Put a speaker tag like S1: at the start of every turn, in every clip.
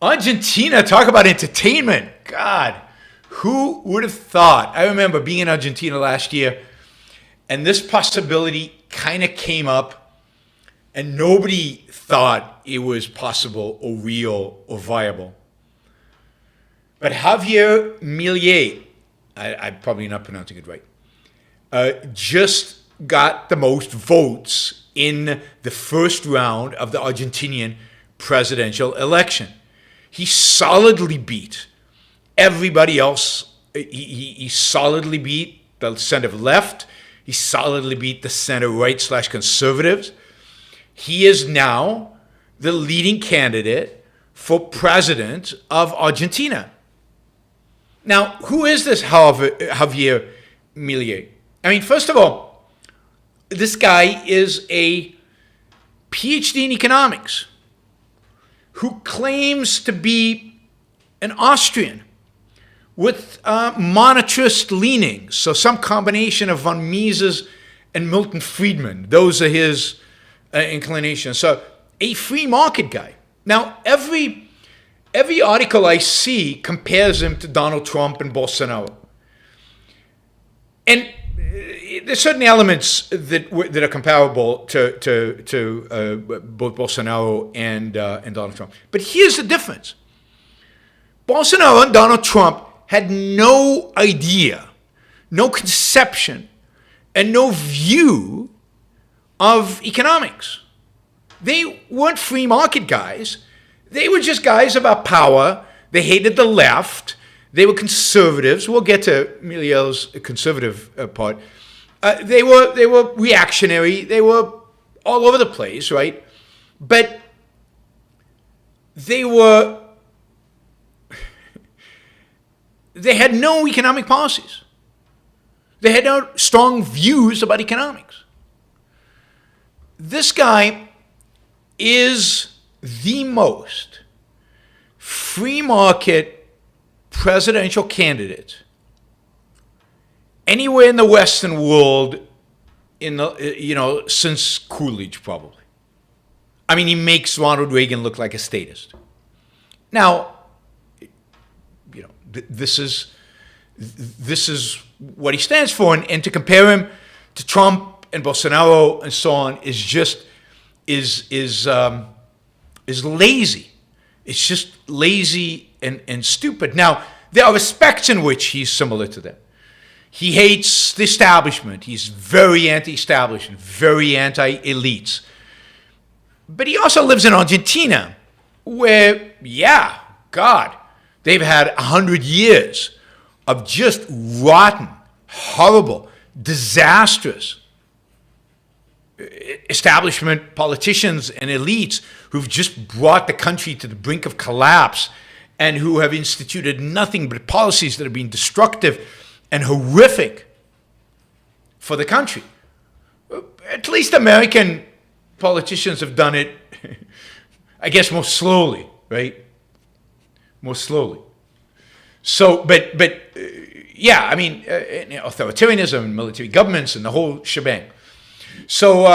S1: Argentina, talk about entertainment. God, who would have thought? I remember being in Argentina last year, and this possibility kind of came up, and nobody thought it was possible or real or viable. But Javier Milei, I'm probably not pronouncing it right, just got the most votes in the first round of the Argentinian presidential election. He solidly beat everybody else. He solidly beat the center left. He solidly beat the center right / conservatives. He is now the leading candidate for president of Argentina. Now, who is this Javier Milei? I mean, first of all, this guy is a PhD in economics who claims to be an Austrian with monetarist leanings. So some combination of von Mises and Milton Friedman. Those are his inclinations. So a free market guy. Now, every article I see compares him to Donald Trump and Bolsonaro. And there's certain elements that are comparable to both Bolsonaro and Donald Trump. But here's the difference. Bolsonaro and Donald Trump had no idea, no conception, and no view of economics. They weren't free market guys. They were just guys about power. They hated the left. They were conservatives. We'll get to Milei's conservative part. They were reactionary. They were all over the place, right? But they had no economic policies. They had no strong views about economics. This guy is the most free market presidential candidate anywhere in the Western world since Coolidge, probably. I mean, he makes Ronald Reagan look like a statist. Now, this is what he stands for, and to compare him to Trump and Bolsonaro and so on is lazy. It's just lazy and stupid. Now, there are respects in which he's similar to them. He hates the establishment. He's very anti-establishment, very anti-elites. But he also lives in Argentina, where, they've had 100 years of just rotten, horrible, disastrous establishment politicians and elites who've just brought the country to the brink of collapse and who have instituted nothing but policies that have been destructive and horrific for the country. At least American politicians have done it, I guess, more slowly, right? More slowly. So, authoritarianism, military governments, and the whole shebang. So,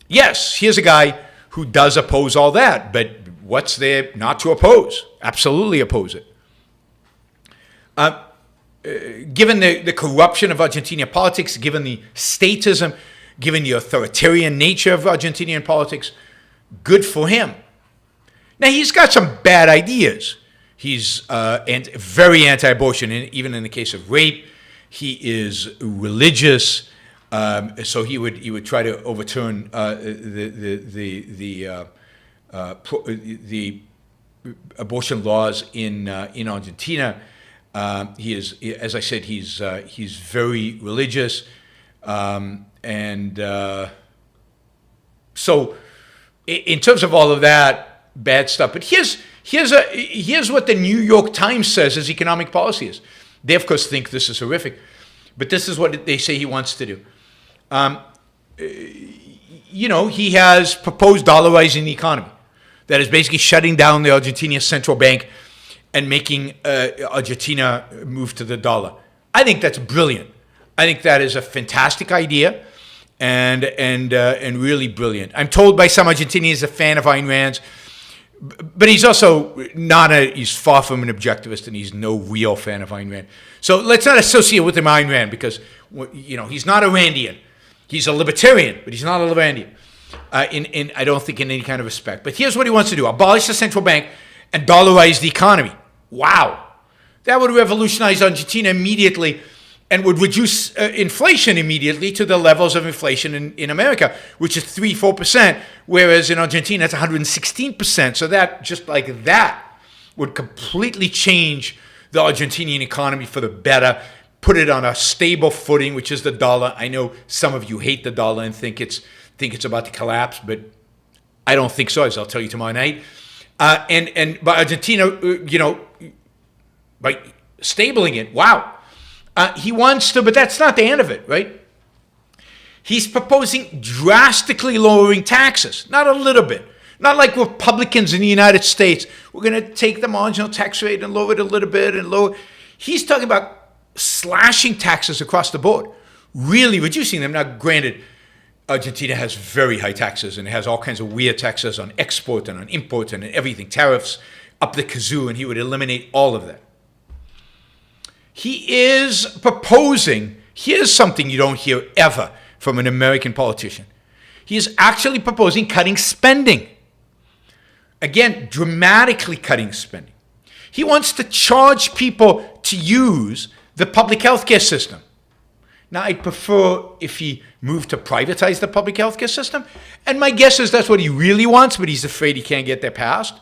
S1: yes, here's a guy who does oppose all that, but what's there not to oppose? Absolutely oppose it. Given the corruption of Argentinian politics, given the statism, given the authoritarian nature of Argentinian politics, good for him. Now, he's got some bad ideas. He's very anti-abortion, and even in the case of rape, he is religious. So he would try to overturn the abortion laws in Argentina. He is, as I said, he's very religious, so in terms of all of that bad stuff. But here's what the New York Times says his economic policy is. They of course think this is horrific, but this is what they say he wants to do. He has proposed dollarizing the economy. That is basically shutting down the Argentinian central bank and making Argentina move to the dollar. I think that's brilliant. I think that is a fantastic idea and really brilliant. I'm told by some Argentinians a fan of Ayn Rand's. But he's also he's far from an objectivist, and he's no real fan of Ayn Rand. So let's not associate with him Ayn Rand, because, he's not a Randian. He's a libertarian, but he's not a Randian. I don't think in any kind of respect. But here's what he wants to do: abolish the central bank and dollarize the economy. Wow. That would revolutionize Argentina immediately and would reduce inflation immediately to the levels of inflation in America, which is 3-4%, whereas in Argentina it's 116%. So that, just like that, would completely change the Argentinian economy for the better, put it on a stable footing, which is the dollar. I know some of you hate the dollar and think it's about to collapse, but I don't think so, as I'll tell you tomorrow night. And by Argentina, by stabling it, wow. He wants to, but that's not the end of it, right? He's proposing drastically lowering taxes, not a little bit. Not like Republicans in the United States. We're going to take the marginal tax rate and lower it a little bit and lower. He's talking about slashing taxes across the board, really reducing them. Now, granted, Argentina has very high taxes, and it has all kinds of weird taxes on export and on import and everything, tariffs up the kazoo, and he would eliminate all of that. He is proposing, here's something you don't hear ever from an American politician. He is actually proposing cutting spending. Again, dramatically cutting spending. He wants to charge people to use the public healthcare system. Now, I'd prefer if he moved to privatize the public healthcare system. And my guess is that's what he really wants, but he's afraid he can't get that passed.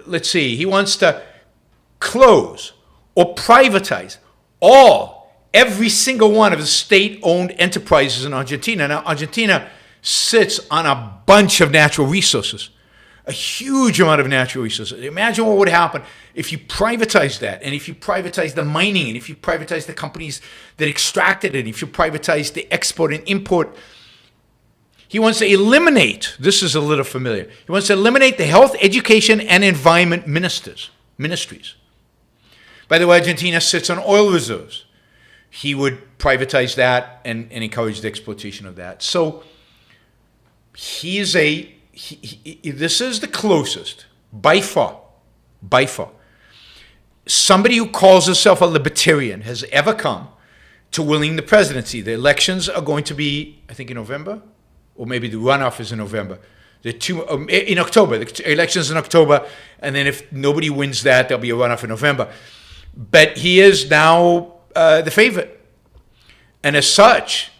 S1: Let's see. He wants to close or privatize every single one of the state-owned enterprises in Argentina. Now, Argentina sits on a bunch of natural resources, a huge amount of natural resources. Imagine what would happen if you privatize that, and if you privatize the mining, and if you privatize the companies that extracted it, if you privatize the export and import. He wants to eliminate, this is a little familiar, he wants to eliminate the health, education, and environment ministries. By the way, Argentina sits on oil reserves. He would privatize that and encourage the exploitation of that. So this is the closest, by far, somebody who calls himself a libertarian has ever come to winning the presidency. The elections are going to be, I think, in November, or maybe the runoff is in November. In October. The elections in October, and then if nobody wins that, there'll be a runoff in November. But he is now the favorite. And as such,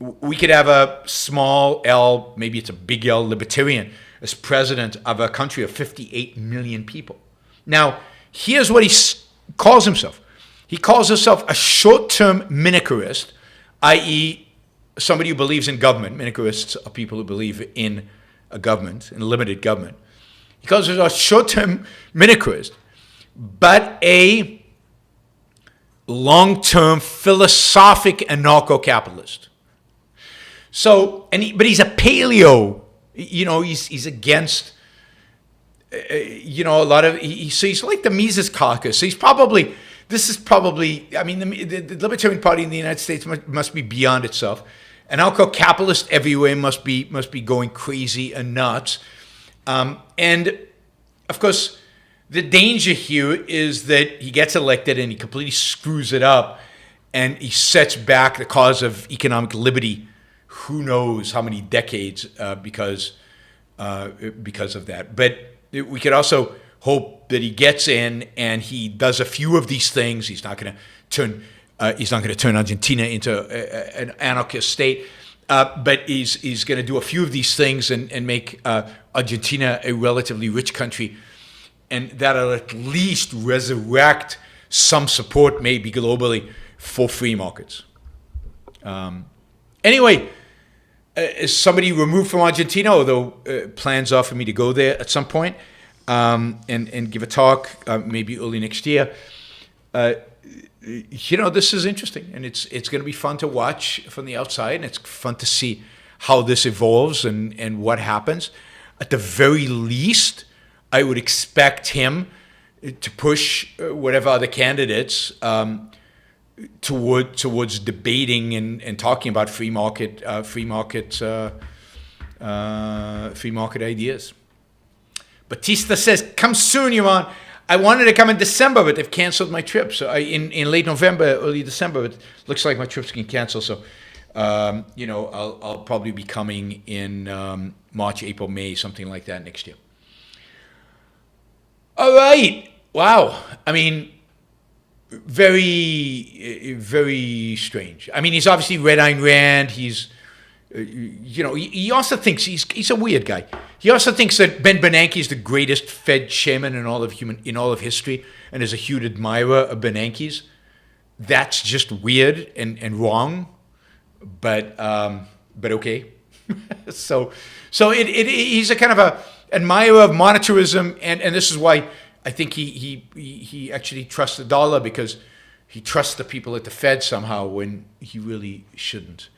S1: we could have a small L, maybe it's a big L, libertarian, as president of a country of 58 million people. Now, here's what he calls himself. He calls himself a short-term minicarist, i.e., somebody who believes in government. Minicarists are people who believe in a government, in a limited government. He calls himself a short-term minicarist, but a long-term philosophic anarcho-capitalist. So, but he's a paleo. He's against, a lot of. So he's like the Mises caucus. So this is probably. I mean, the Libertarian Party in the United States must be beyond itself. Anarcho-capitalists everywhere must be going crazy and nuts. And of course, the danger here is that he gets elected and he completely screws it up, and he sets back the cause of economic liberty. Who knows how many decades because of that. But we could also hope that he gets in and he does a few of these things. He's not going to turn Argentina into an anarchist state, but he's going to do a few of these things and make Argentina a relatively rich country, and that'll at least resurrect some support, maybe globally, for free markets. Anyway, as somebody removed from Argentina, although plans are for me to go there at some point and give a talk, maybe early next year. This is interesting, and it's going to be fun to watch from the outside, and it's fun to see how this evolves and what happens. At the very least, I would expect him to push whatever other candidates towards debating and talking about free market Free market ideas. Batista says, come soon, Yaron. I wanted to come in December, but they've canceled my trip. So in late November, early December, but it looks like my trip's getting canceled. So, I'll probably be coming in March, April, May, something like that next year. All right. Wow. I mean, very, very strange. I mean, he's obviously Red Ayn Rand. He's, he also thinks he's a weird guy. He also thinks that Ben Bernanke is the greatest Fed chairman in all of history, and is a huge admirer of Bernanke's. That's just weird and wrong, but okay. so he's a kind of a admirer of monetarism, and this is why I think he actually trusts the dollar, because he trusts the people at the Fed somehow when he really shouldn't.